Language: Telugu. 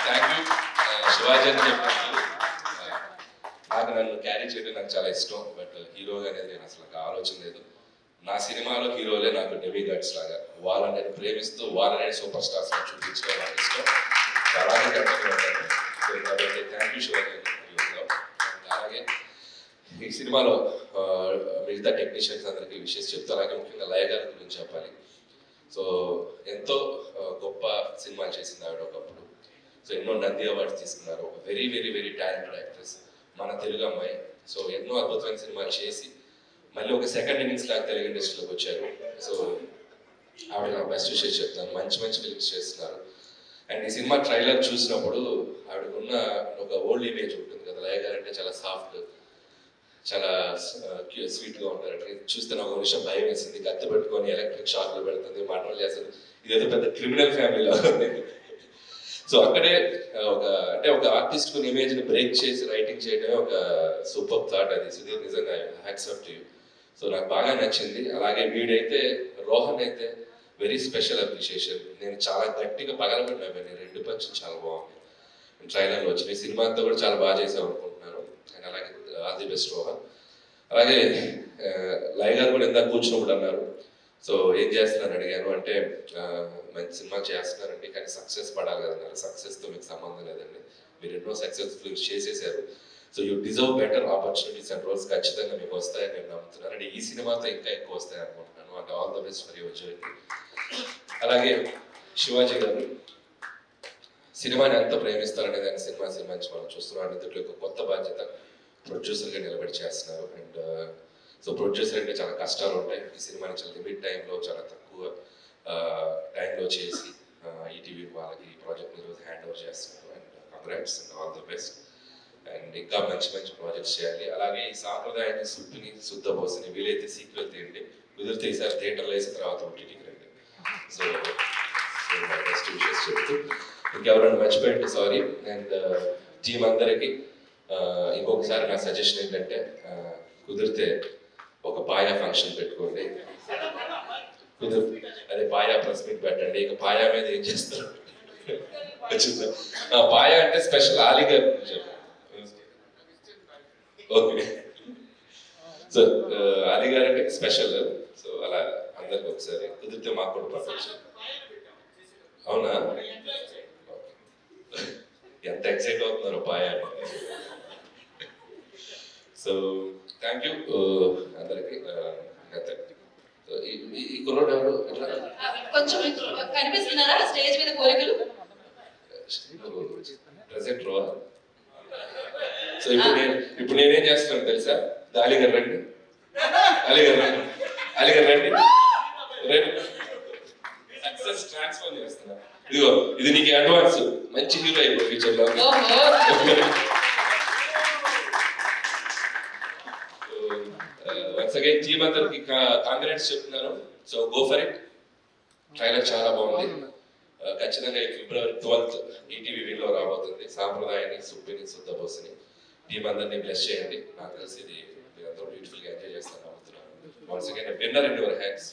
థ్యాంక్ యూ శివాజీ అని చెప్పినట్టు నాకు నన్ను క్యారీ చేయడం నాకు చాలా ఇష్టం. బట్ హీరోగా అనేది నేను అసలు ఆలోచన లేదు. నా సినిమాలో హీరోలే నాకు డెమీ గాడ్స్ లాగా వాళ్ళని నేను ప్రేమిస్తూ వాళ్ళనే సూపర్ స్టార్స్ చూపించడం నాకు ఇష్టం. అలాగే కట్టుకుంటాను. సో కాబట్టి థ్యాంక్ యూ శివాజీ. అలాగే ఈ సినిమాలో మిగతా టెక్నీషియన్స్ అందరికీ విషయం చెప్తా. అలాగే ముఖ్యంగా లయ గారి గురించి చెప్పాలి. సో ఎంతో గొప్ప సినిమాలు చేసింది ఆవిడ ఒకప్పుడు. సో ఎన్నో నంది అవార్డ్స్ తీసుకున్నారు. ఒక very very very talented actress మన తెలుగు అమ్మాయి. సో ఎన్నో అద్భుతమైన సినిమాలు చేసి మళ్ళీ ఒక సెకండ్ ఇన్నింగ్స్ లాగా తెలుగు ఇండస్ట్రీలోకి వచ్చారు. సో ఆవిడ నాకు బెస్ట్ విషయం చెప్తాను. మంచి మంచి ఫిల్మ్స్ చేస్తున్నారు. అండ్ ఈ సినిమా ట్రైలర్ చూసినప్పుడు ఆవిడకున్న ఒక ఓల్డ్ ఇమేజ్ ఉంటుంది కదా, లయ గారు అంటే చాలా సాఫ్ట్, చాలా స్వీట్గా ఉంటారు. చూస్తే నాకు ఒక విషయం భయం వేసింది. కత్తి పెట్టుకొని ఎలక్ట్రిక్ షాక్లో పెడుతుంది, మర్డర్లు చేస్తుంది. ఇదేదో పెద్ద క్రిమినల్ ఫ్యామిలీలో ఉంది. సో అక్కడే ఒక ఆర్టిస్ట్ కొన్ని ఇమేజ్ని బ్రేక్ చేసి రైటింగ్ చేయడమే ఒక సూపర్ థాట్. అది సుధీర్ నిజంగా యాక్సెప్ట్ యూ. సో నాకు బాగా నచ్చింది. అలాగే వీడైతే రోహన్ అయితే వెరీ స్పెషల్ అప్రిషియేషన్. నేను చాలా గట్టిగా పగలబడినా రెండు పంచులు చాలా బాగుంది. ట్రైలర్లో వచ్చినాయి. సినిమా అంతా కూడా చాలా బాగా చేసాం అనుకుంటున్నాను. అండ్ అలాగే ఆల్ ది బెస్ట్ రోహన్. అలాగే లయ గారు కూడా ఎంత కూర్చున్నప్పుడు అన్నారు, సో ఏం చేస్తున్నారు అడిగాను. అంటే మంచి సినిమా చేస్తున్నారండి, కానీ సక్సెస్ పడాలి కదన్నారు. సక్సెస్తో మీకు సంబంధం లేదండి, మీరు ఎన్నో సక్సెస్ ఫిల్మ్స్ చేసేసారు. So you deserve better opportunities and roles ఖచ్చితంగా మీకు వస్తాయని నేను నమ్ముతున్నాను. అండ్ ఈ సినిమాతో ఇంకా ఎక్కువ వస్తాయని అనుకుంటున్నాను. And all the best for your journey. అలాగే శివాజీ గారు సినిమాని ఎంత ప్రేమిస్తారనేది ఆయన సినిమా నుంచి మనం చూస్తున్నాం. అండ్ ఇందులో ఒక కొత్త బాధ్యత ప్రొడ్యూసర్గా నిలబడి చేస్తున్నారు. అండ్ సో ప్రొడ్యూసర్ అంటే చాలా కష్టాలు ఉంటాయి. ఈ సినిమాని చాలా లిమిట్ టైంలో చాలా తక్కువ టైంలో చేసి ఈటీవీ వాళ్ళకి ఈ ప్రాజెక్ట్ ఈరోజు హ్యాండ్ ఓవర్ చేస్తున్నారు. And congrats and all the best. And ఇంకా మంచి మంచి ప్రాజెక్ట్స్ చేయాలి. అలాగే ఈ సాంప్రదాయాన్ని సుప్పిని శుద్ధపోసని వీలైతే సీక్వెల్ తీయండి, కుదిరితే ఈసారి థియేటర్లో వేసిన తర్వాత ఓటీటీకి రండి. సో బెస్ట్ విషెస్ చెప్తూ ఇంకెవరైనా మర్చిపోయింది సారీ. అండ్ టీం అందరికీ ఇంకొకసారి నా సజెషన్ ఏంటంటే కుదిరితే ఒక పాయా ఫంక్షన్ పెట్టుకోండి. అదే పాయా ప్రెస్ మీట్ పెట్టండి. ఇక పాయా మీద ఏం చేస్తారు వచ్చిందా? పాయా అంటే స్పెషల్ ఆలీ గారు ఓకే. సో ఆలీ గారు అంటే స్పెషల్. సో అలా అందరికి ఒకసారి కుదిరితే మాకు కూడా పంపించండి. అవునా? ఎంత ఎక్సైట్ అవుతున్నారు పాయా. సో థ్యాంక్ యూ అందరికి. ఈ కుర్రోడు ఎవరు కొంచెం కనిపిస్తున్నారా స్టేజ్ మీద కోరికలు ప్రెసెంట్ రో. సో ఇప్పుడు నేనేం చేస్తున్నాను తెలుసా? అలీగారు రండి, అలీగారు రండి, అలీగారు రండి రండి. సక్సెస్ ట్రాన్స్ఫర్ చేస్తున్నా. ఇదిగో ఇది నీకు అడ్వాన్స్. మంచి హీరో అయిపో ఫ్యూచర్ లో. వన్స్ అగైన్ టీమ్ అందరికి కాంగ్రాట్స్ చెప్తున్నాను. So go for it. Trailer చాలా బాగుంది. ఖచ్చితంగా ఈ February 12th ఈటీవీ విలో రాబోతుంది. సాంప్రదాయాన్ని సుప్పిని శుద్ధపోసని టీం అందరినీ బ్లెస్ చేయండి. నాకు తెలిసి ఇది మీరందరూ బ్యూటిఫుల్ గా ఎంజాయ్ చేస్తాను నమ్ముతున్నాను. Once again winner in your hands.